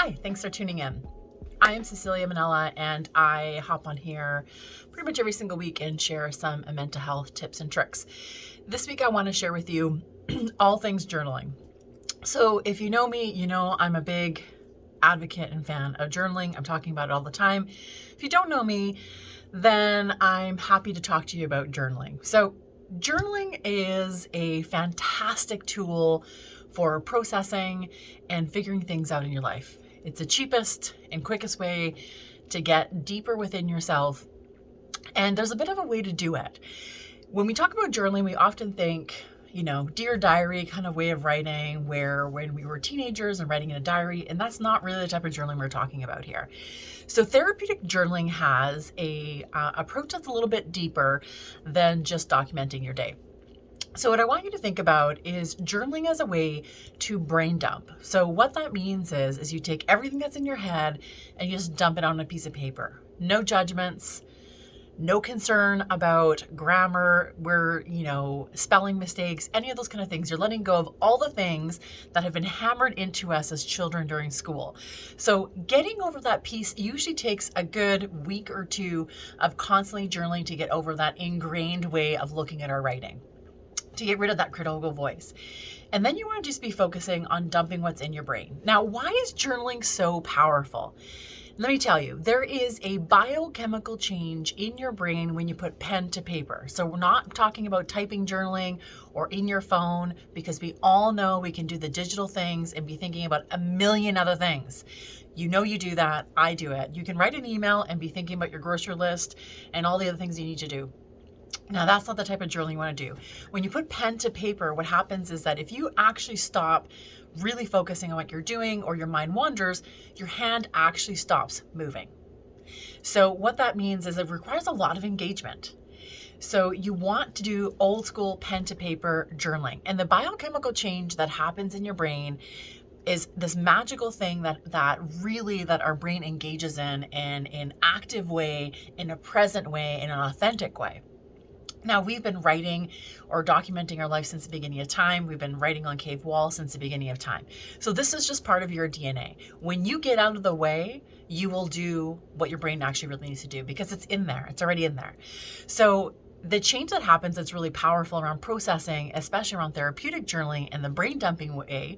Hi, thanks for tuning in. I am Cecilia Manella, and I hop on here pretty much every single week and share some mental health tips and tricks. This week, I want to share with you all things journaling. So, if you know me, you know I'm a big advocate and fan of journaling. I'm talking about it all the time. If you don't know me, then I'm happy to talk to you about journaling. So, journaling is a fantastic tool for processing and figuring things out in your life. It's the cheapest and quickest way to get deeper within yourself. And there's a bit of a way to do it. When we talk about journaling, we often think, Dear Diary kind of way of writing, where when we were teenagers and writing in a diary, and that's not really the type of journaling we're talking about here. So therapeutic journaling has a approach that's a little bit deeper than just documenting your day. So what I want you to think about is journaling as a way to brain dump. So what that means is you take everything that's in your head and you just dump it on a piece of paper. No judgments, no concern about grammar, spelling mistakes, any of those kind of things. You're letting go of all the things that have been hammered into us as children during school. So getting over that piece usually takes a good week or two of constantly journaling to get over that ingrained way of looking at our writing, to get rid of that critical voice. And then you want to just be focusing on dumping what's in your brain. Now, why is journaling so powerful? Let me tell you, there is a biochemical change in your brain when you put pen to paper. So we're not talking about typing journaling or in your phone, because we all know we can do the digital things and be thinking about a million other things. You know you do that. I do it. You can write an email and be thinking about your grocery list and all the other things you need to do. Now, that's not the type of journaling you want to do. When you put pen to paper, what happens is that if you actually stop really focusing on what you're doing or your mind wanders, your hand actually stops moving. So what that means is it requires a lot of engagement. So you want to do old school pen to paper journaling. And the biochemical change that happens in your brain is this magical thing that our brain engages in an active way, in a present way, in an authentic way. Now, we've been writing or documenting our life since the beginning of time. We've been writing on cave walls since the beginning of time. So this is just part of your DNA. When you get out of the way, you will do what your brain actually really needs to do, because it's in there. It's already in there. So the change that happens that's really powerful around processing, especially around therapeutic journaling and the brain dumping way,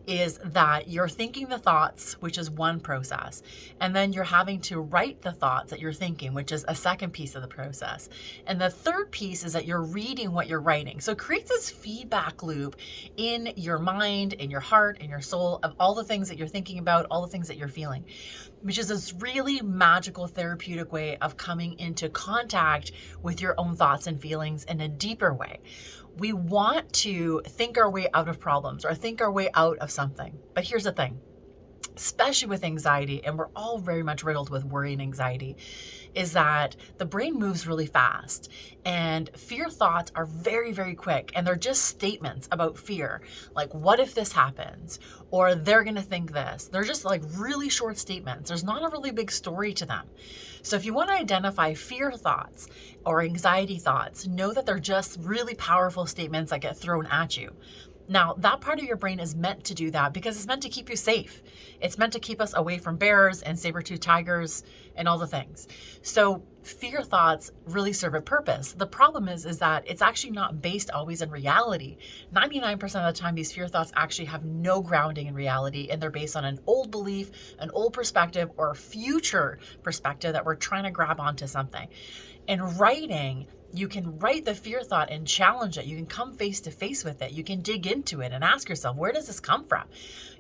is that you're thinking the thoughts, which is one process. And then you're having to write the thoughts that you're thinking, which is a second piece of the process. And the third piece is that you're reading what you're writing. So it creates this feedback loop in your mind, in your heart, in your soul, of all the things that you're thinking about, all the things that you're feeling, which is this really magical therapeutic way of coming into contact with your own thoughts and feelings in a deeper way. We want to think our way out of problems or think our way out of something. But here's the thing, especially with anxiety, and we're all very much riddled with worry and anxiety, is that the brain moves really fast and fear thoughts are very, very quick. And they're just statements about fear. Like, what if this happens? Or they're going to think this. They're just like really short statements. There's not a really big story to them. So if you want to identify fear thoughts or anxiety thoughts, know that they're just really powerful statements that get thrown at you. Now, that part of your brain is meant to do that because it's meant to keep you safe. It's meant to keep us away from bears and saber-toothed tigers and all the things. So fear thoughts really serve a purpose. The problem is that it's actually not based always in reality. 99% of the time, these fear thoughts actually have no grounding in reality, and they're based on an old belief, an old perspective, or a future perspective that we're trying to grab onto something. In writing, you can write the fear thought and challenge it. You can come face to face with it. You can dig into it and ask yourself, where does this come from?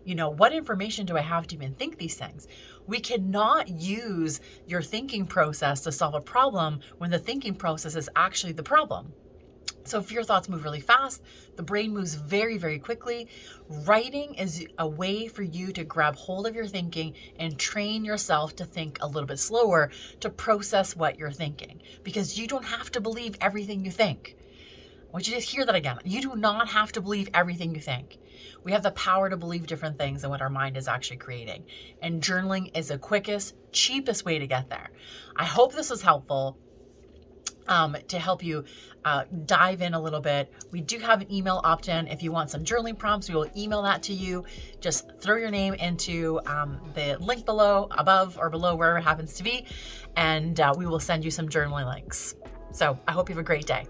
What information do I have to even think these things? We cannot use your thinking process to solve a problem when the thinking process is actually the problem. So fear thoughts move really fast. The brain moves very, very quickly. Writing is a way for you to grab hold of your thinking and train yourself to think a little bit slower, to process what you're thinking, because you don't have to believe everything you think. I want you to hear that again. You do not have to believe everything you think. We have the power to believe different things than what our mind is actually creating. And journaling is the quickest, cheapest way to get there. I hope this was helpful. to help you dive in a little bit. We do have an email opt-in. If you want some journaling prompts, we will email that to you. Just throw your name into the link below, above or below, wherever it happens to be, and we will send you some journaling links. So I hope you have a great day.